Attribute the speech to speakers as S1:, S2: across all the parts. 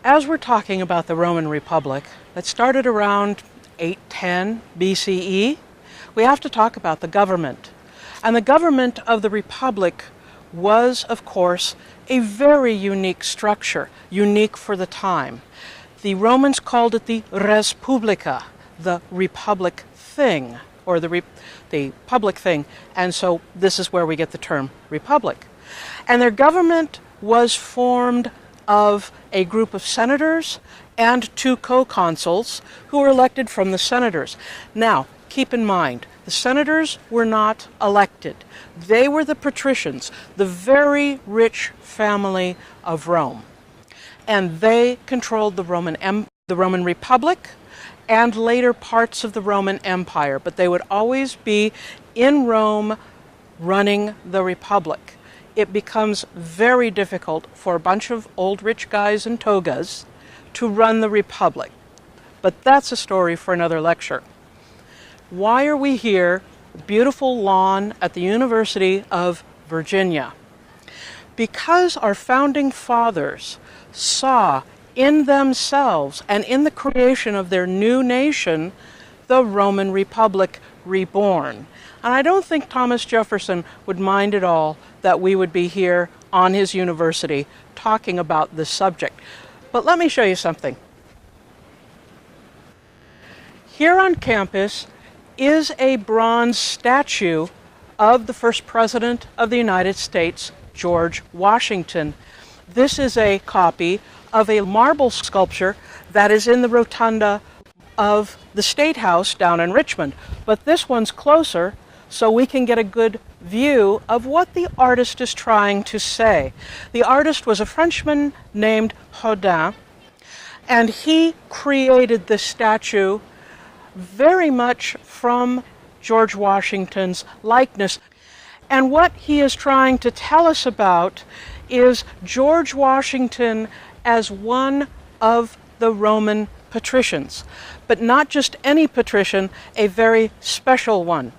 S1: As we're talking about the Roman Republic that started around 810 BCE, we have to talk about the government. And the government of the Republic was, of course, a very unique structure, unique for the time. The Romans called it the res publica, the republic thing, or the public thing, and so this is where we get the term republic. And their government was formed of a group of senators and 2 co-consuls who were elected from the senators. Now, keep in mind, the senators were not elected. They were the patricians, the very rich family of Rome. And they controlled the Roman Republic and later parts of the Roman Empire, but they would always be in Rome running the Republic. It becomes very difficult for a bunch of old rich guys in togas to run the Republic. But that's a story for another lecture. Why are we here? Beautiful lawn at the University of Virginia. Because our founding fathers saw in themselves and in the creation of their new nation the Roman Republic reborn. And I don't think Thomas Jefferson would mind at all that we would be here on his university talking about this subject. But let me show you something. Here on campus is a bronze statue of the first president of the United States, George Washington. This is a copy of a marble sculpture that is in the rotunda of the State House down in Richmond. But this one's closer, so we can get a good view of what the artist is trying to say. The artist was a Frenchman named Toga, and he created this statue very much from George Washington's likeness. And what he is trying to tell us about is George Washington as one of the Roman patricians, but not just any patrician, a very special one.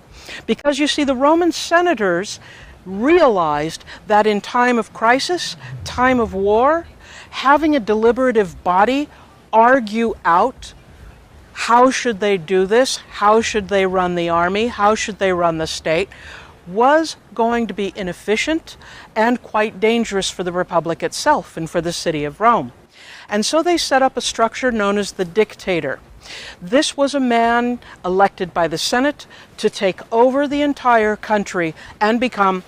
S1: Because you see, the Roman senators realized that in time of crisis, time of war, having a deliberative body argue out how should they do this, how should they run the army, how should they run the state, was going to be inefficient and quite dangerous for the Republic itself and for the city of Rome. And so they set up a structure known as the dictator. This was a man elected by the Senate to take over the entire country and become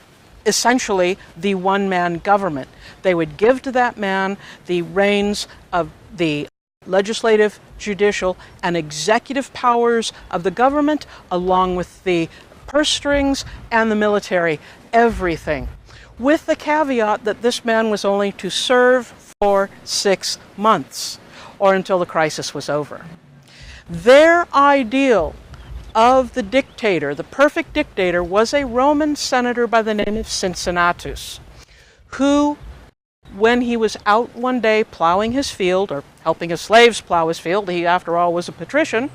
S1: essentially the one-man government. They would give to that man the reins of the legislative, judicial, and executive powers of the government, along with the purse strings and the military, everything, with the caveat that this man was only to serve for 6 months, or until the crisis was over. Their ideal of the dictator, the perfect dictator, was a Roman senator by the name of Cincinnatus, who, when he was out one day plowing his field, or helping his slaves plow his field, he after all was a patrician,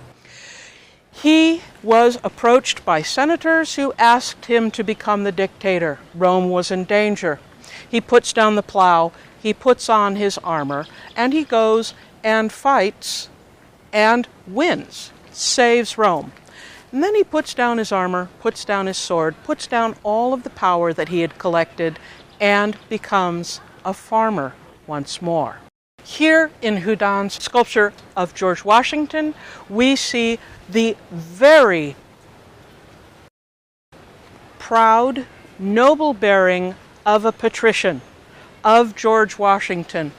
S1: he was approached by senators who asked him to become the dictator. Rome was in danger. He puts down the plow, he puts on his armor, and he goes and fights and wins, saves Rome. And then he puts down his armor, puts down his sword, puts down all of the power that he had collected, and becomes a farmer once more. Here in Houdon's sculpture of George Washington, we see the very proud, noble bearing of a patrician, of George Washington,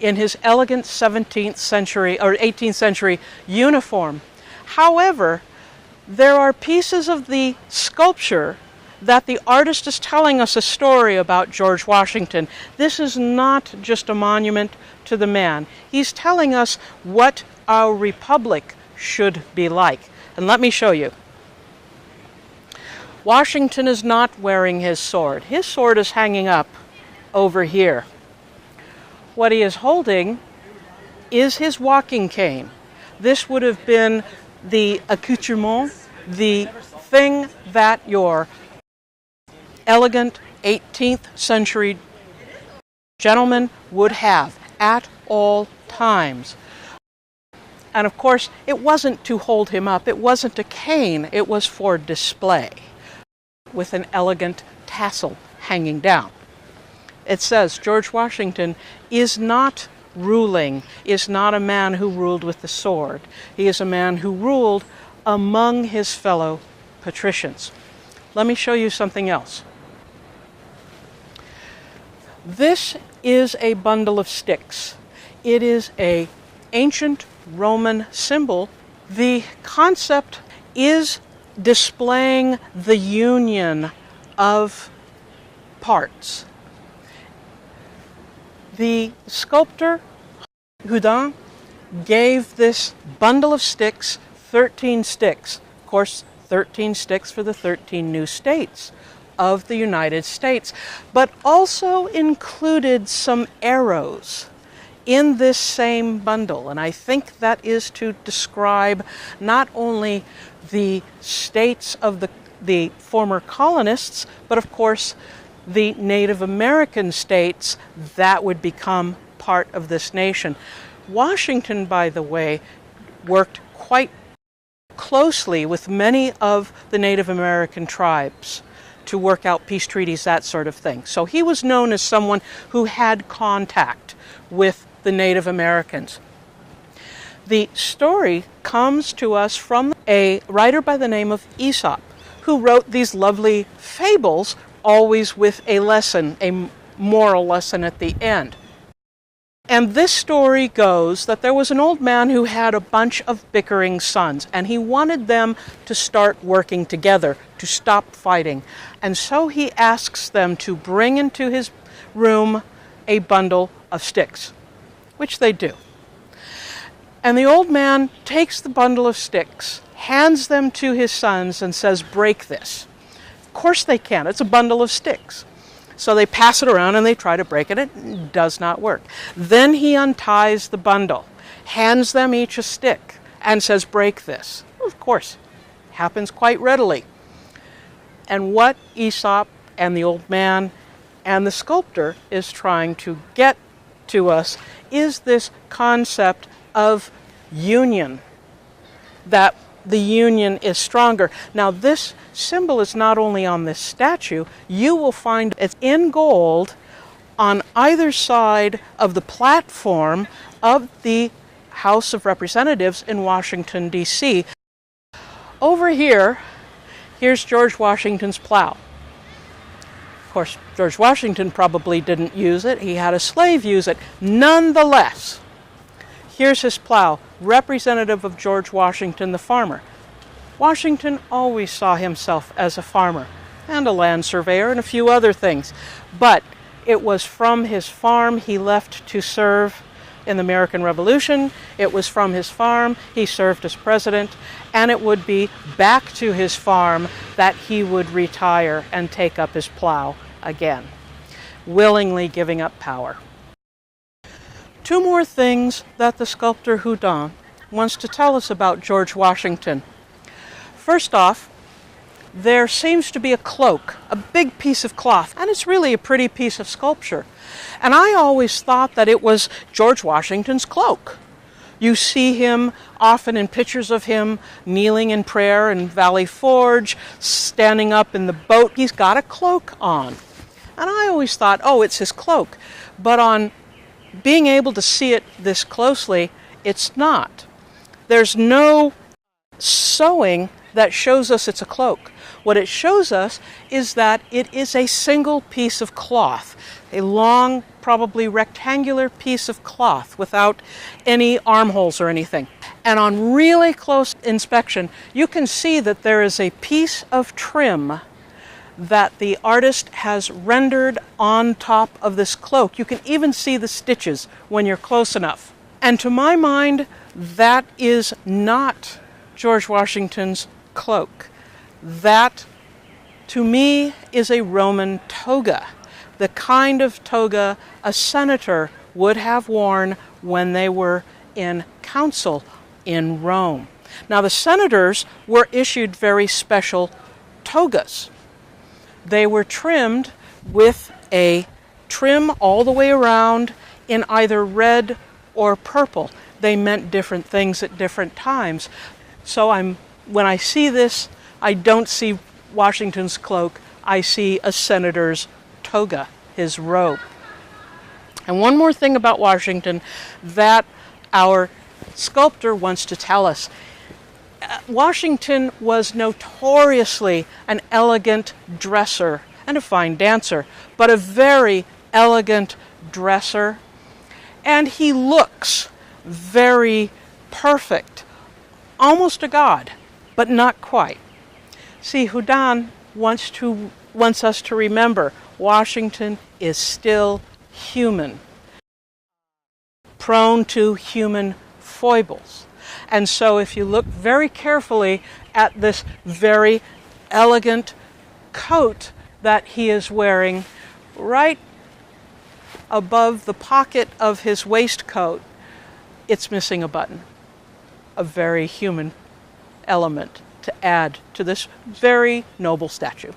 S1: in his elegant 17th century or 18th century uniform. However, there are pieces of the sculpture that the artist is telling us a story about George Washington. This is not just a monument to the man. He's telling us what our republic should be like. And let me show you. Washington is not wearing his sword. His sword is hanging up over here. What he is holding is his walking cane. This would have been the accoutrement, the thing that your elegant 18th century gentleman would have at all times. And of course, it wasn't to hold him up, it wasn't a cane, it was for display, with an elegant tassel hanging down. It says George Washington is not ruling, is not a man who ruled with the sword. He is a man who ruled among his fellow patricians. Let me show you something else. This is a bundle of sticks. It is an ancient Roman symbol. The concept is displaying the union of parts. The sculptor Houdin gave this bundle of sticks 13 sticks. Of course, 13 sticks for the 13 new states of the United States, but also included some arrows in this same bundle. And I think that is to describe not only the states of the former colonists, but of course the Native American states that would become part of this nation. Washington, by the way, worked quite closely with many of the Native American tribes to work out peace treaties, that sort of thing. So he was known as someone who had contact with the Native Americans. The story comes to us from a writer by the name of Aesop, who wrote these lovely fables, always with a lesson, a moral lesson at the end. And this story goes that there was an old man who had a bunch of bickering sons, and he wanted them to start working together, to stop fighting. And so he asks them to bring into his room a bundle of sticks, which they do. And the old man takes the bundle of sticks, hands them to his sons, and says, "Break this." Of course they can't. It's a bundle of sticks. So they pass it around and they try to break it. It does not work. Then he unties the bundle, hands them each a stick, and says, "Break this." Well, of course, happens quite readily. And what Aesop and the old man and the sculptor is trying to get to us is this concept of union, that the union is stronger. Now, this symbol is not only on this statue, you will find it's in gold on either side of the platform of the House of Representatives in Washington, D.C. Over here, here's George Washington's plow. Of course, George Washington probably didn't use it. He had a slave use it. Nonetheless, here's his plow, representative of George Washington, the farmer. Washington always saw himself as a farmer and a land surveyor and a few other things. But it was from his farm he left to serve in the American Revolution. It was from his farm he served as president. And it would be back to his farm that he would retire and take up his plow again, willingly giving up power. Two more things that the sculptor Houdin wants to tell us about George Washington. First off, there seems to be a cloak, a big piece of cloth, and it's really a pretty piece of sculpture. And I always thought that it was George Washington's cloak. You see him often in pictures of him kneeling in prayer in Valley Forge, standing up in the boat. He's got a cloak on. And I always thought, oh, it's his cloak. But on being able to see it this closely, it's not. There's no sewing that shows us it's a cloak. What it shows us is that it is a single piece of cloth, a long, probably rectangular piece of cloth without any armholes or anything. And on really close inspection, you can see that there is a piece of trim that the artist has rendered on top of this cloak. You can even see the stitches when you're close enough. And to my mind, that is not George Washington's cloak. That, to me, is a Roman toga, the kind of toga a senator would have worn when they were in council in Rome. Now, the senators were issued very special togas. They were trimmed with a trim all the way around in either red or purple. They meant different things at different times. So when I see this, I don't see Washington's cloak, I see a senator's toga, his robe. And one more thing about Washington that our sculptor wants to tell us. Washington was notoriously an elegant dresser and a fine dancer, but a very elegant dresser. And he looks very perfect, almost a god, but not quite. See, Houdin wants us to remember Washington is still human, prone to human foibles. And so if you look very carefully at this very elegant coat that he is wearing, right above the pocket of his waistcoat, it's missing a button, a very human element to add to this very noble statue.